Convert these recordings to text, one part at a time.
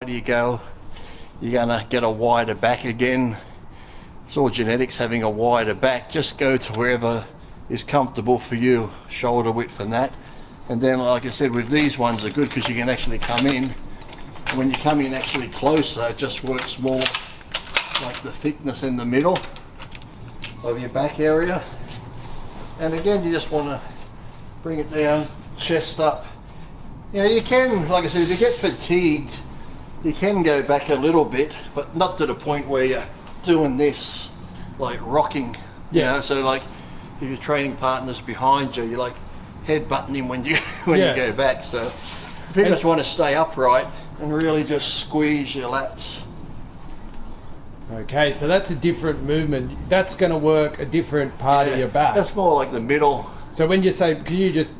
you go, you're gonna get a wider back again. It's all genetics, having a wider back. Just go to wherever is comfortable for you, shoulder width and that. And then, like I said, with these ones are good because you can actually come in. When you come in actually closer, it just works more like the thickness in the middle of your back area. And again, you just want to bring it down, chest up. You know, you can, like I said, if you get fatigued, you can go back a little bit, but not to the point where you're doing this, like rocking, you know, so like if your training partner's behind you, you're like head-butting him when you you go back. So you pretty much want to stay upright and really just squeeze your lats. Okay, so that's a different movement. That's going to work a different part of your back. That's more like the middle. So when you say, can you just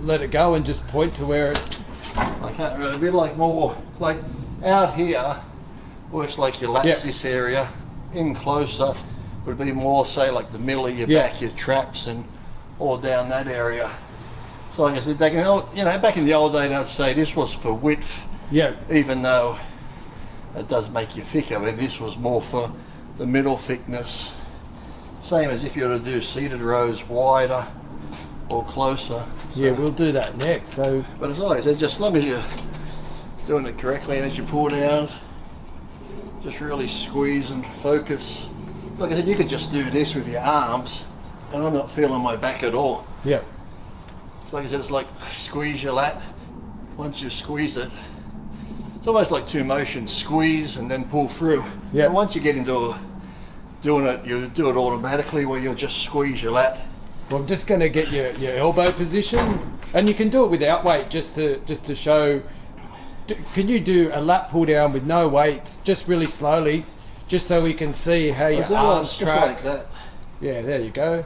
let it go and just point to where it... I can't really, a bit like more, like out here, works like your lats, this area. In closer would be more, say, like the middle of your back, your traps, and all down that area. So like I said, they can, you know, back in the old days, I'd say this was for width. Yeah. Even though it does make you thicker, but this was more for the middle thickness. Same as if you were to do seated rows wider or closer. So, yeah, we'll do that next. So, but as always, just as long as you're doing it correctly and as you pull down, just really squeeze and focus. Like I said, you could just do this with your arms, and I'm not feeling my back at all. Yeah. Like I said, it's like squeeze your lat. Once you squeeze it, it's almost like two motions: squeeze and then pull through. Yeah. And once you get into doing it, you do it automatically, where you'll just squeeze your lat. Well, I'm just going to get your elbow position, and you can do it without weight, just to show. Can you do a lat pull down with no weight, just really slowly, just so we can see how your arms track? Like that. Yeah, there you go.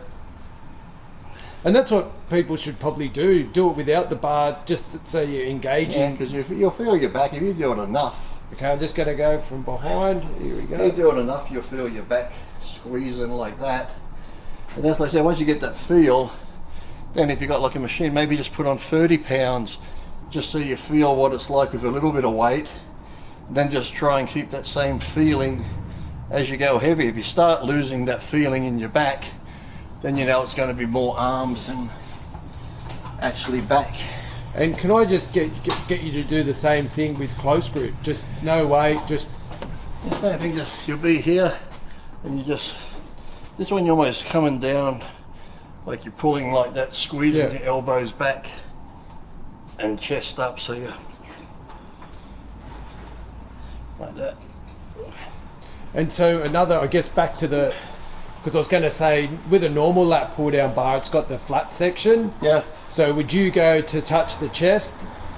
And that's what people should probably do. Do it without the bar, just so you're engaging. Yeah, because you'll feel your back if you do it enough. Okay, I'm just going to go from behind. Here we go. If you do it enough, you'll feel your back squeezing like that. And that's like I said, once you get that feel, then if you've got like a machine, maybe just put on 30 pounds, just so you feel what it's like with a little bit of weight. Then just try and keep that same feeling as you go heavy. If you start losing that feeling in your back, then you know it's going to be more arms than actually back. And can I just get you to do the same thing with close grip? Just no weight, just... I think just you'll be here, and you just... This one you're almost coming down, like you're pulling like that, squeezing your elbows back and chest up, so you like that. And so another, I guess, back to the, because I was going to say, with a normal lat pull down bar, it's got the flat section. Yeah. So would you go to touch the chest,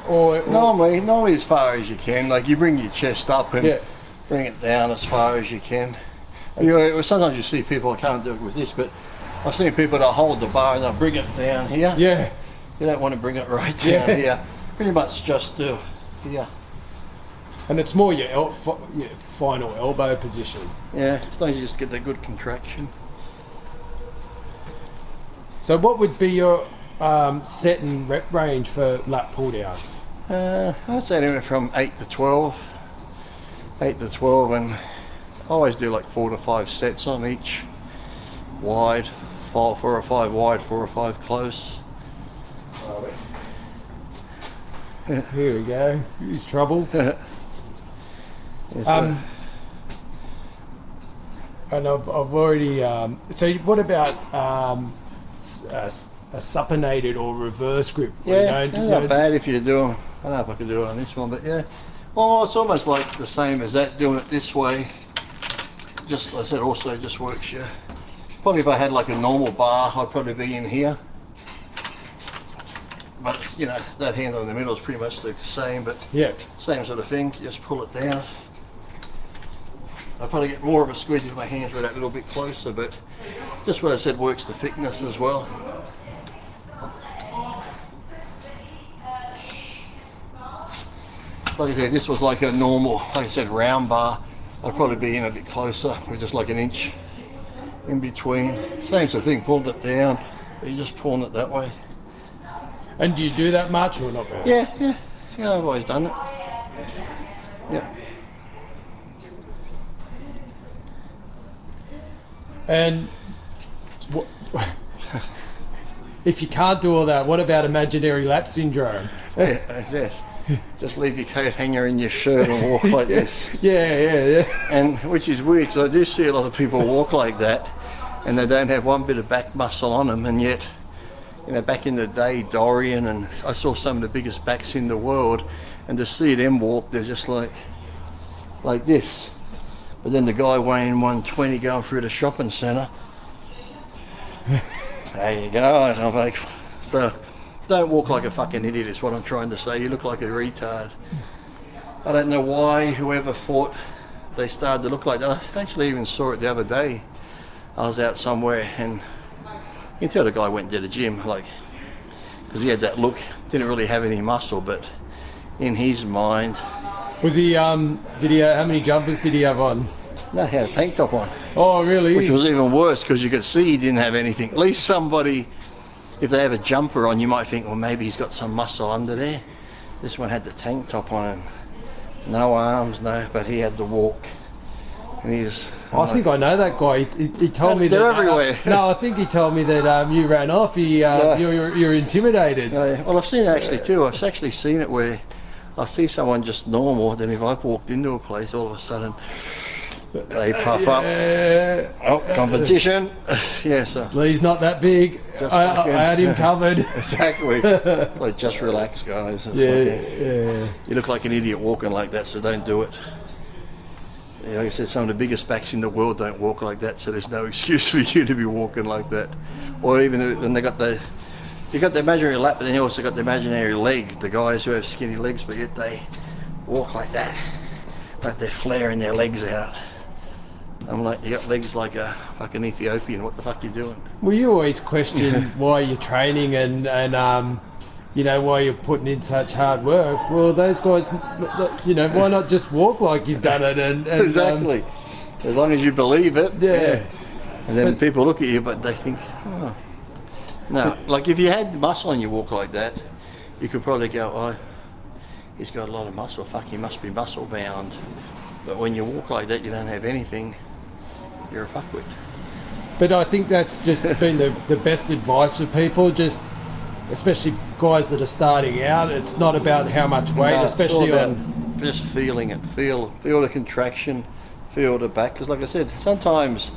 or normally as far as you can? Like you bring your chest up and bring it down as far as you can. You know, sometimes you see people, I can't do it with this, but I've seen people that hold the bar and they'll bring it down here. Yeah. You don't want to bring it right down here. Pretty much just do here. And it's more your final elbow position. Yeah, as long as you just get that good contraction. So what would be your set and rep range for lat pull downs? I'd say anywhere from 8 to 12. 8 to 12, and I always do like 4 to 5 sets on each. Wide, 4 or 5 wide, 4 or 5 close. Here we go. Here's trouble. And I've already. So what about a supinated or reverse grip? Yeah, not bad if you do. I don't know if I could do it on this one, but yeah. Well, it's almost like the same as that. Doing it this way, just as I said, also just works you. Probably if I had like a normal bar, I'd probably be in here. But you know, that handle in the middle is pretty much the same, but same sort of thing. Just pull it down. I'll probably get more of a squeeze if my hands were that little bit closer, but just what I said works the thickness as well. Like I said, this was like a normal, like I said, round bar. I'd probably be in a bit closer, with just like an inch in between. Same sort of thing, pulled it down, but you're just pulling it that way. And do you do that much or not? Yeah, I've always done it. Yep. And if you can't do all that, what about imaginary lat syndrome? Yeah, that's it. Just leave your coat hanger in your shirt and walk like this. Yeah. And which is weird, because I do see a lot of people walk like that and they don't have one bit of back muscle on them, and yet, you know, back in the day, Dorian, and I saw some of the biggest backs in the world, and to see them walk, they're just like this. But then the guy weighing 120 going through the shopping centre, there you go. And I'm like, so don't walk like a fucking idiot is what I'm trying to say. You look like a retard. I don't know why whoever thought they started to look like that. I actually even saw it the other day. I was out somewhere, and you can tell the guy went to the gym, like, because he had that look, didn't really have any muscle, but in his mind. Was he, did he, how many jumpers did he have on? No, he had a tank top on. Oh, really? Which was even worse, because you could see he didn't have anything. At least somebody, if they have a jumper on, you might think, well, maybe he's got some muscle under there. This one had the tank top on and no arms, no, but he had to walk. And he was... I think I know that guy. He told me that... They're everywhere. No, I think he told me that you ran off. You're intimidated. Yeah. Well, I've seen it actually too. I've actually seen it where I see someone just normal, then if I've walked into a place, all of a sudden they puff up. Oh, competition. Yeah, so... Well, he's not that big. I had him covered. Exactly. Like, just relax, guys. It's yeah. You look like an idiot walking like that, so don't do it. Yeah, like I said, some of the biggest backs in the world don't walk like that, so there's no excuse for you to be walking like that. Or even, and they got you got the imaginary lap, but then you also got the imaginary leg, the guys who have skinny legs, but yet they walk like that, like they're flaring their legs out. I'm like, you got legs like a fucking Ethiopian, what the fuck you doing? Well, you always question why you're training and you know, why you're putting in such hard work. Well, those guys, you know, why not just walk like you've done it? And exactly. As long as you believe it. Yeah. And then people look at you, but they think, oh. No, like if you had muscle and you walk like that, you could probably go, oh, he's got a lot of muscle. Fuck, he must be muscle bound. But when you walk like that, you don't have anything. You're a fuckwit. But I think that's just been the best advice for people. Just, especially guys that are starting out, it's not about how much weight, especially on just feeling it. Feel the contraction, feel the back. Because like I said, sometimes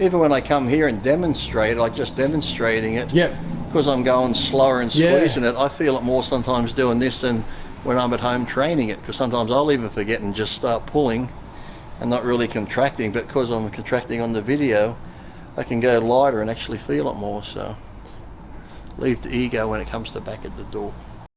even when I come here and demonstrate, like just demonstrating it, because I'm going slower and squeezing it, I feel it more sometimes doing this than when I'm at home training it. Because sometimes I'll even forget and just start pulling and not really contracting, but because I'm contracting on the video, I can go lighter and actually feel it more. So leave the ego when it comes to back at the door.